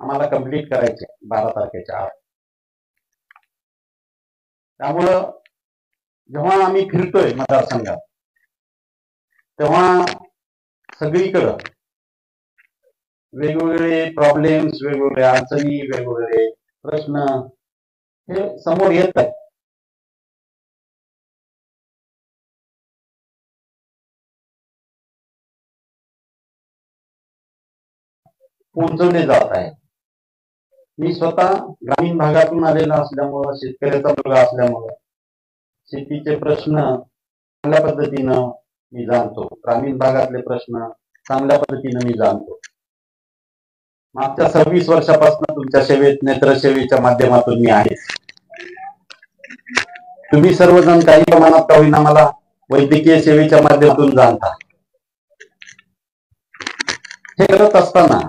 आम्हाला कंप्लीट करायचे 12 तारखेच्या आत. त्यामुळं जेव्हा आम्ही फिरतोय मतदारसंघात तेव्हा सगळीकडं वेगवेगळे प्रॉब्लेम्स, वेगवेगळ्या अडचणी, वेगवेगळे प्रश्न हे समोर येत आहेत. पोहोचवले जात आहे. मी स्वतः ग्रामीण भागातून आलेला असल्यामुळं, शेतकऱ्याचा मुलगा असल्यामुळं शेतीचे प्रश्न चांगल्या पद्धतीनं मी जाणतो. ग्रामीण भागातले प्रश्न चांगल्या पद्धतीनं मी जाणतो. मागच्या 26 वर्षापासून तुमच्या सेवेत, नेत्रसेवेच्या माध्यमातून मी आहे. तुम्ही सर्वजण काही प्रमाणात का होईना मला वैद्यकीय सेवेच्या माध्यमातून जाणता. हे करत असताना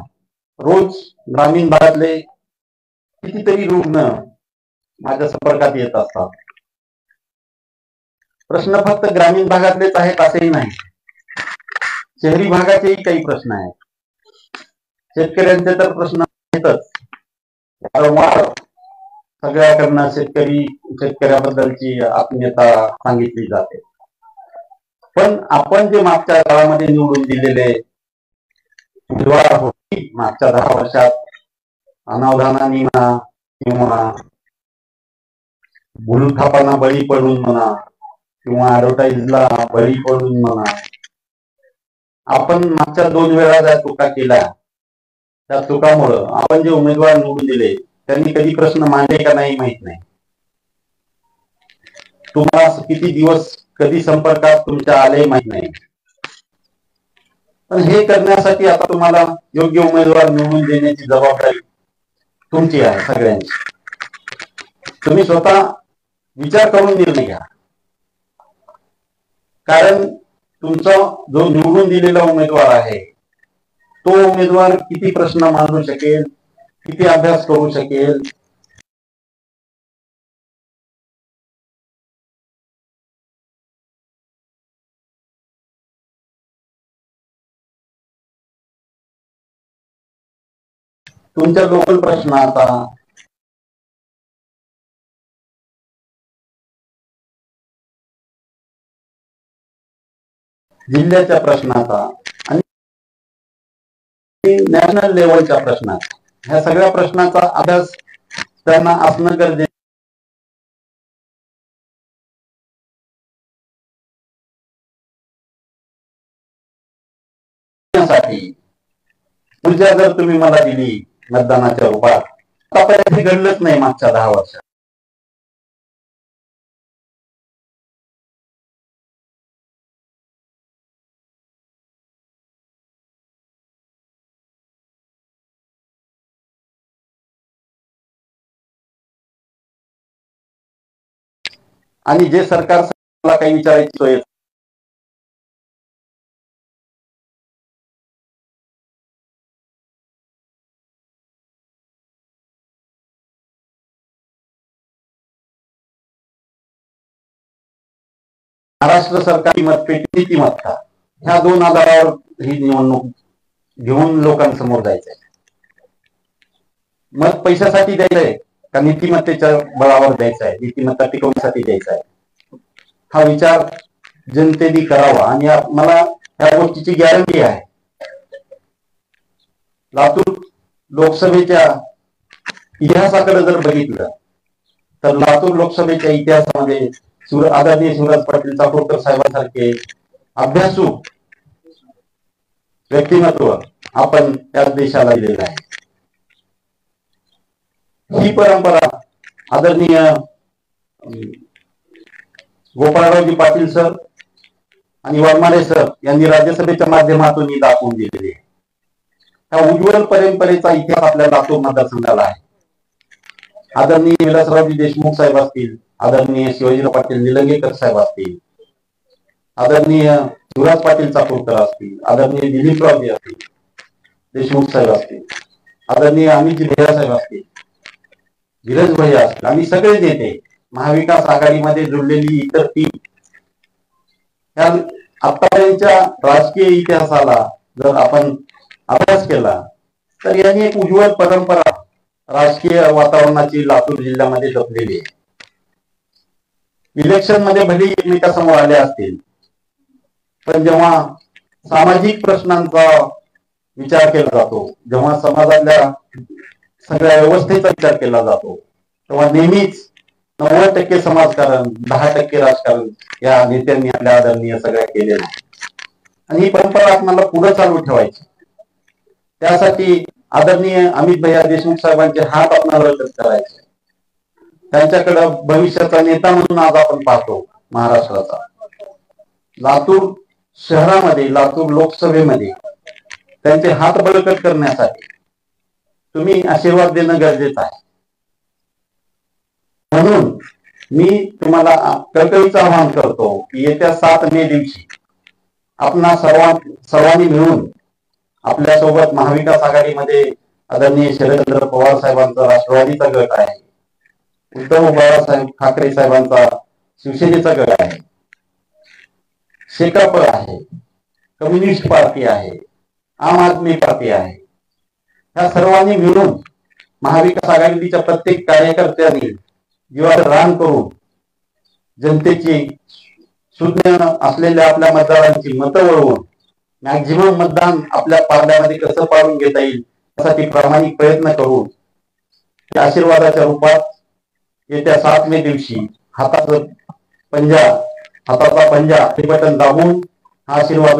रोज ग्रामीण भागातले कितीतरी रुग्ण माझ्या संपर्कात येत असतात. प्रश्न फक्त ग्रामीण भागातलेच आहेत असेही नाही, शहरी भागाचेही काही प्रश्न आहेत. शेतकऱ्यांचे तर प्रश्न आहेतच. वारंवार सगळ्याकडनं शेतकऱ्याबद्दलची आत्मीयता सांगितली जाते. पण आपण जे मागच्या काळामध्ये निवडून दिलेले उमेदवार होती, मागच्या 10 वर्षात अनावधानाने म्हणा किंवा भूलथापांना बळी पडून म्हणा किंवा ऍडव्हर्टाईजला बळी पडून म्हणा, आपण मागच्या 2 वेळा ज्या चुका केल्या, त्या चुकामुळं आपण जे उमेदवार निवडून दिले त्यांनी कधी प्रश्न मांडले का नाही माहित नाही. तुम्हाला किती दिवस कधी संपर्कात तुमच्या आले माहित नाही. पण हे करण्यासाठी आता तुम्हाला योग्य उमेदवार निवडून देण्याची जबाबदारी तुमची आहे सगळ्यांची. तुम्ही स्वतः विचार करून निर्णय घ्या. कारण तुमचा जो निवडून दिलेला उमेदवार आहे तो उमेदवार किती प्रश्न मांडू शकेल, किती अभ्यास करू शकेल, तुमच्या लोकल प्रश्नाचा, जिल्ह्याच्या प्रश्नाचा आणि नॅशनल लेवलच्या प्रश्नाचा, ह्या सगळ्या प्रश्नाचा अभ्यास त्यांना असणं गरजेचं. ऊर्जा जर तुम्ही मला दिली मतदानाच्या रूपात, आतापर्यंत घडलंच नाही मागच्या 10 वर्षात. आणि जे सरकार काही विचारायची सोय महाराष्ट्र सरकारी मतपेटी नीतिमत्ता, ह्या 2 आधारावर ही निवडणूक घेऊन लोकांसमोर जायचंय. मत पैशासाठी द्यायचंय का नीतिमत्तेच्या बळावर द्यायचंय, नीतिमत्ता टिकवण्यासाठी द्यायचंय, हा विचार जनतेने करावा. आणि मला या गोष्टीची गॅरंटी आहे. लातूर लोकसभेच्या इतिहासाकडे जर बघितलं तर लातूर लोकसभेच्या इतिहासामध्ये आदरणीय शिवराज पाटील चाकूरकर साहेबांसारखे अभ्यासू व्यक्तिमत्व आपण त्या देशाला दिलेलं आहे. ही परंपरा आदरणीय गोपाळरावजी पाटील सर आणि वाघमारे सर यांनी राज्यसभेच्या माध्यमातून दाखवून दिलेली आहे. त्या उज्ज्वल परंपरेचा इतिहास आपल्या लातूर मतदारसंघाला आहे. आदरणीय विलासरावजी देशमुख साहेब असतील, आदरणीय शिवाजीराव पाटील निलंगेकर साहेब असतील, आदरणीय शिवराज पाटील चाकूरकर असतील, आदरणीय दिलीपरावजी असतील, देशमुख साहेब असतील, आदरणीय अमितजी भेरा साहेब असतील, धीरज भैया असतील, आम्ही सगळे नेते महाविकास आघाडीमध्ये जुळलेली इतर टीम, या आतापर्यंतच्या राजकीय इतिहासाला जर आपण अभ्यास केला तर यांनी एक उज्ज्वल परंपरा राजकीय वातावरणाची लातूर जिल्ह्यामध्ये जपलेली आहे. इलेक्शन मध्ये भले एकमेकांसमोर आले असतील, पण जेव्हा सामाजिक प्रश्नांचा विचार केला जातो, जेव्हा समाजातल्या सगळ्या व्यवस्थेचा विचार केला जातो, तेव्हा नेहमीच 90% समाजकारण 10% राजकारण या नेत्यांनी आपल्या आदरणीय सगळ्या केलेलं आहे. आणि ही परंपरा आपल्याला पुढे चालू ठेवायची. त्यासाठी आदरणीय अमित भैया देशमुख साहेबांचे हात आपल्याला करायचे. त्यांच्याकडे भविष्याचा नेता म्हणून आज आपण पाहतो महाराष्ट्राचा. लातूर शहरामध्ये, लातूर लोकसभेमध्ये त्यांचे हात बळकट करण्यासाठी तुम्ही आशीर्वाद देणं गरजेचं आहे. म्हणून मी तुम्हाला कळकळीचं आवाहन करतो की येत्या 7 मे दिवशी आपणा सर्वांनी मिळून आपल्यासोबत महाविकास आघाडीमध्ये आदरणीय शरदचंद्र पवार साहेबांचा राष्ट्रवादीचा गट आहे, उद्धव बाळासाहेब ठाकरे साहेबांचा शिवसेनेचा गट आहे, शेकाप आहे, कम्युनिस्ट पार्टी आहे, आम आदमी पार्टी आहे. या सर्वांनी मिळून महाविकास आघाडीच्या प्रत्येक कार्यकर्त्यांनी जीवावर रान करून जनतेची शून्य असलेल्या आपल्या मतदारांची मतं वळवून मॅक्झिमम मतदान आपल्या पारड्यामध्ये कसं पाडून घेता येईल यासाठी प्रामाणिक प्रयत्न करून त्या आशीर्वादाच्या रूपात येत्या 7 मे दिवशी हाताचा पंजा हे बटन दाबून हा मतदान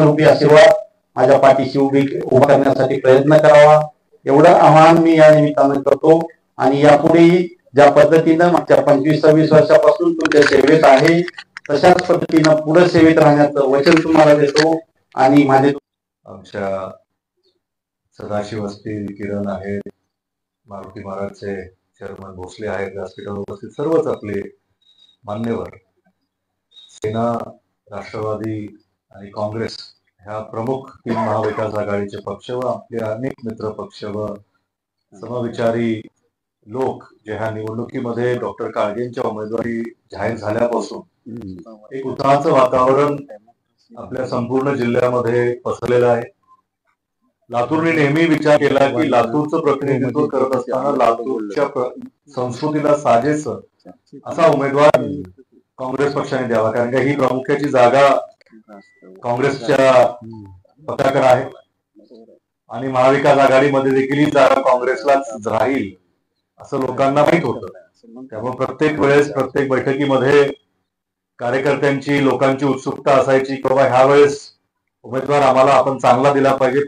रूपी आशीर्वाद माझ्या पाठीशी उभा करण्यासाठी प्रयत्न करावा, एवढं आवाहन मी या निमित्तानं करतो. आणि यापुढेही ज्या पद्धतीनं मागच्या 25-26 वर्षापासून तुमच्या सेवेत आहे तशाच पद्धतीनं पुढे सेवेत राहण्याचं वचन तुम्हाला देतो. आणि माझे आमच्या सदाशिव असतील, किरण आहेत, मारुती महाराजचे चेअरमन भोसले आहेत, व्यासपीठावर उपस्थित सर्वच आपले मान्यवर, सेना, राष्ट्रवादी आणि काँग्रेस ह्या प्रमुख 3 महाविकास आघाडीचे पक्ष व आपले अनेक मित्र पक्ष व समविचारी लोक जे ह्या निवडणुकीमध्ये डॉक्टर काळगेंच्या उमेदवारी जाहीर झाल्यापासून एक उत्साहाचं वातावरण आपल्या संपूर्ण जिल्ह्यामध्ये पसरलेलं आहे. लातूरने नेहमी विचार केला की लातूरचं प्रतिनिधित्व करत असताना लातूरच्या संस्कृतीला साजेस असा उमेदवार काँग्रेस पक्षाने द्यावा, कारण का ही प्रामुख्याची जागा काँग्रेसच्या पक्षाकडे आहे आणि महाविकास आघाडीमध्ये देखील ही जागा काँग्रेसलाच राहील असं लोकांना माहित होतं. त्यामुळे प्रत्येक वेळेस प्रत्येक बैठकीमध्ये कार्यकर्त्यांची, लोकांची उत्सुकता असायची की बाबा ह्या वेळेस उमेदवार आम्हाला आपण चांगला दिला पाहिजे.